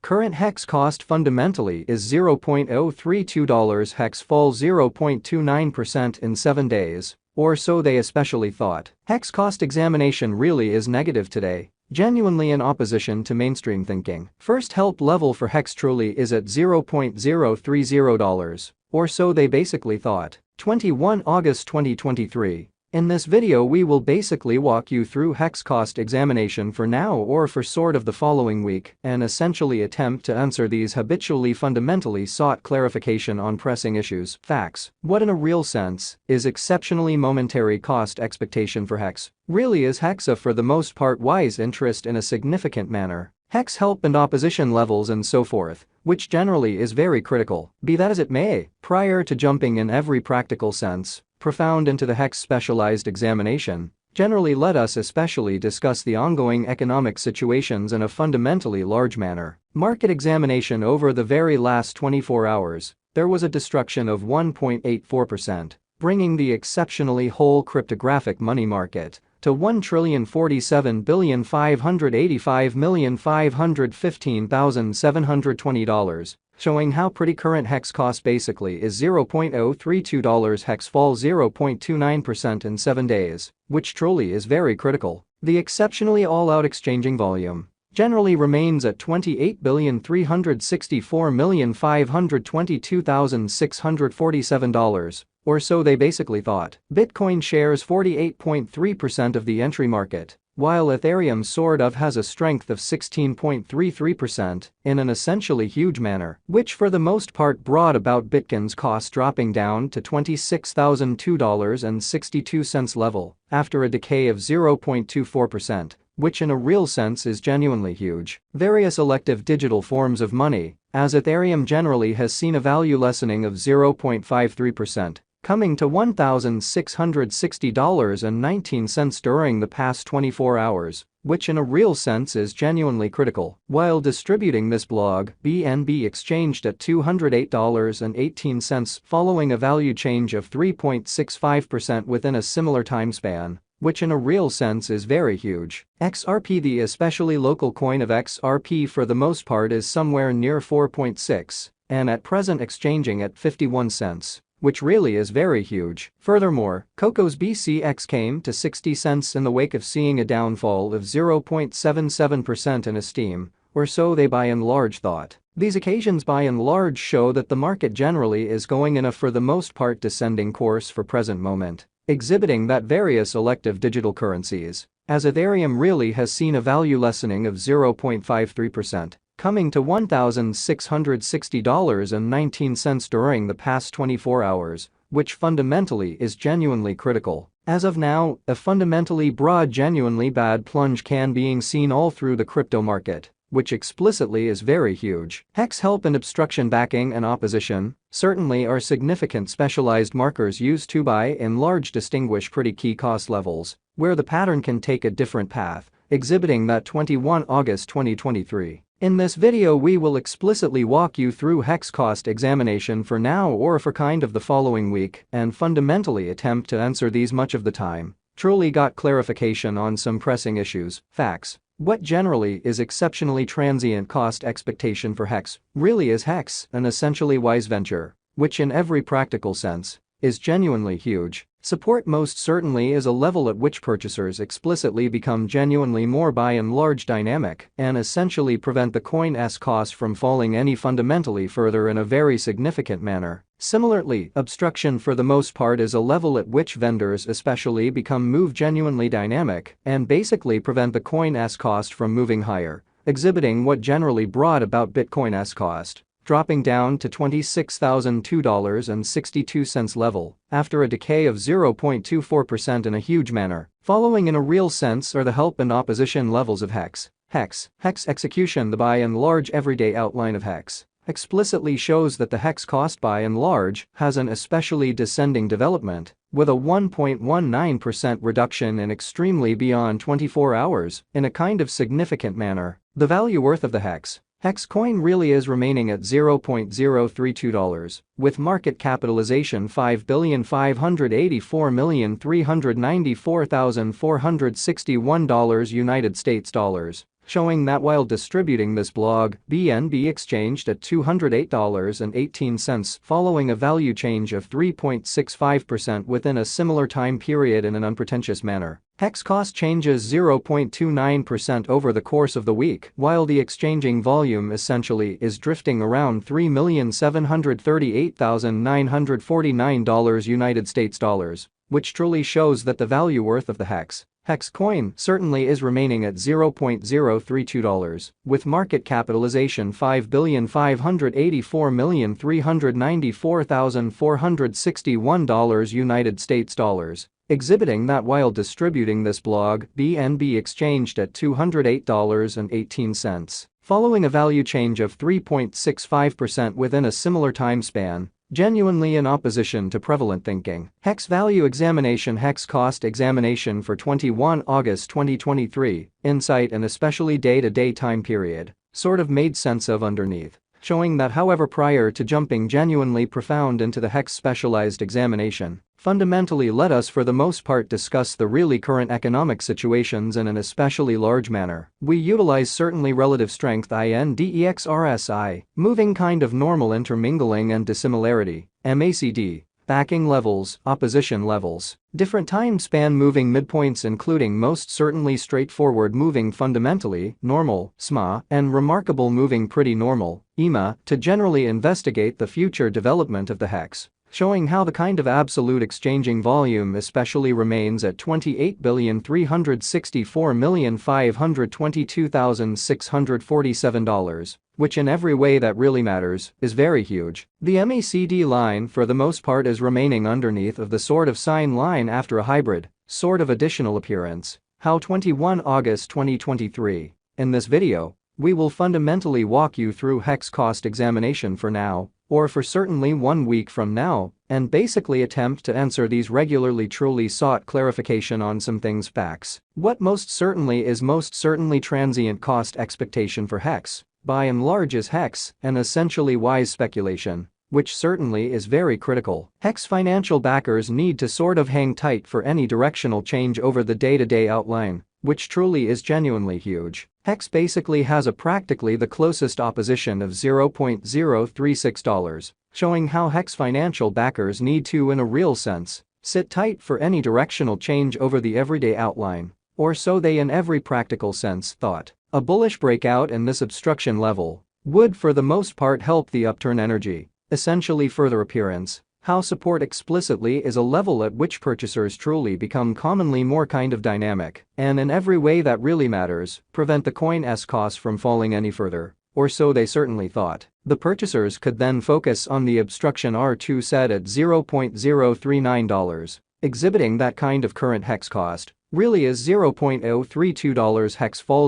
Current hex cost fundamentally is $0.032. Hex falls 0.29% in 7 days, or so they especially thought. Hex cost examination really is negative today, genuinely in opposition to mainstream thinking. First help level for hex truly is at $0.030, or so they basically thought. 21 August 2023. In this video we will basically walk you through hex cost examination for now or for sort of the following week and essentially attempt to answer these habitually fundamentally sought clarification on pressing issues. Facts. What in a real sense is exceptionally momentary cost expectation for hex? Really is hex a for the most part wise interest in a significant manner? Hex help and opposition levels and so forth, which generally is very critical. Be that as it may, prior to jumping in every practical sense profound into the hex specialized examination, generally let us especially discuss the ongoing economic situations in a fundamentally large manner. Market examination over the very last 24 hours, there was a destruction of 1.84%, bringing the exceptionally whole cryptographic money market to $1,047,585,515,720, showing how pretty current hex cost basically is $0.032. Hex falls 0.29% in 7 days, which truly is very critical. The exceptionally all-out exchanging volume generally remains at $28,364,522,647, or so they basically thought. Bitcoin shares 48.3% of the entry market, while Ethereum sort of has a strength of 16.33% in an essentially huge manner, which for the most part brought about Bitcoin's cost dropping down to $26,002.62 level after a decay of 0.24%, which in a real sense is genuinely huge. Various elective digital forms of money, as Ethereum generally has seen a value lessening of 0.53%, coming to $1,660.19 during the past 24 hours, which in a real sense is genuinely critical. While distributing this blog, BNB exchanged at $208.18 following a value change of 3.65% within a similar time span, which in a real sense is very huge. XRP, the especially local coin of XRP for the most part, is somewhere near 4.6 and at present exchanging at 51 cents. Which really is very huge. Furthermore, Coco's BCX came to 60 cents in the wake of seeing a downfall of 0.77% in esteem, or so they by and large thought. These occasions by and large show that the market generally is going in a for the most part descending course for present moment, exhibiting that various elective digital currencies, as Ethereum really has seen a value lessening of 0.53%. coming to $1,660.19 during the past 24 hours, which fundamentally is genuinely critical. As of now, a fundamentally broad genuinely bad plunge can being seen all through the crypto market, which explicitly is very huge. Hex help and obstruction backing and opposition certainly are significant specialized markers used to by and large distinguish pretty key cost levels, where the pattern can take a different path, exhibiting that 21 August 2023. In this video we will explicitly walk you through hex cost examination for now or for kind of the following week and fundamentally attempt to answer these much of the time. Truly got clarification on some pressing issues. Facts. What generally is exceptionally transient cost expectation for hex? Really is hex an essentially wise venture, which in every practical sense is genuinely huge. Support most certainly is a level at which purchasers explicitly become genuinely more by and large dynamic and essentially prevent the coin's cost from falling any fundamentally further in a very significant manner. Similarly, obstruction for the most part is a level at which vendors especially move genuinely dynamic and basically prevent the coin's cost from moving higher, exhibiting what generally brought about Bitcoin's cost dropping down to $26,002.62 level after a decay of 0.24% in a huge manner. Following in a real sense are the help and opposition levels of hex. Hex execution. The by and large everyday outline of hex explicitly shows that the hex cost by and large has an especially descending development, with a 1.19% reduction in extremely beyond 24 hours in a kind of significant manner. The value worth of the hex coin really is remaining at $0.032, with market capitalization $5,584,394,461 United States dollars, showing that while distributing this blog, BNB exchanged at $208.18 following a value change of 3.65% within a similar time period in an unpretentious manner. Hex cost changes 0.29% over the course of the week, while the exchanging volume essentially is drifting around $3,738,949 United States dollars, which truly shows that the value worth of the Hex coin certainly is remaining at $0.032, with market capitalization $5,584,394,461 United States dollars, exhibiting that while distributing this blog, BNB exchanged at $208.18, following a value change of 3.65% within a similar time span. Genuinely in opposition to prevalent thinking. Hex value examination. Hex cost examination for 21 August 2023, insight and especially day-to-day time period, sort of made sense of underneath, showing that however prior to jumping genuinely profound into the Hex specialized examination, fundamentally let us for the most part discuss the really current economic situations in an especially large manner. We utilize certainly relative strength index RSI, moving kind of normal intermingling and dissimilarity, MACD, backing levels, opposition levels, different time span moving midpoints including most certainly straightforward moving fundamentally, normal, SMA, and remarkable moving pretty normal, EMA, to generally investigate the future development of the Hex, showing how the kind of absolute exchanging volume especially remains at $28,364,522,647, which in every way that really matters, is very huge. The MACD line for the most part is remaining underneath of the sort of sine line after a hybrid, sort of additional appearance. How 21 August 2023. In this video, we will fundamentally walk you through Hex cost examination for now, or for certainly 1 week from now, and basically attempt to answer these regularly truly sought clarification on some things facts. What most certainly is most certainly transient cost expectation for Hex, by and large is Hex, an essentially wise speculation, which certainly is very critical. Hex financial backers need to sort of hang tight for any directional change over the day-to-day outline, which truly is genuinely huge. Hex basically has a practically the closest opposition of $0.036, showing how Hex financial backers need to in a real sense sit tight for any directional change over the everyday outline, or so they in every practical sense thought. A bullish breakout in this obstruction level would for the most part help the upturn energy, essentially further appearance. How support explicitly is a level at which purchasers truly become commonly more kind of dynamic, and in every way that really matters, prevent the coin's cost from falling any further, or so they certainly thought. The purchasers could then focus on the obstruction R2 set at $0.039, exhibiting that kind of current Hex cost really is $0.032. Hex falls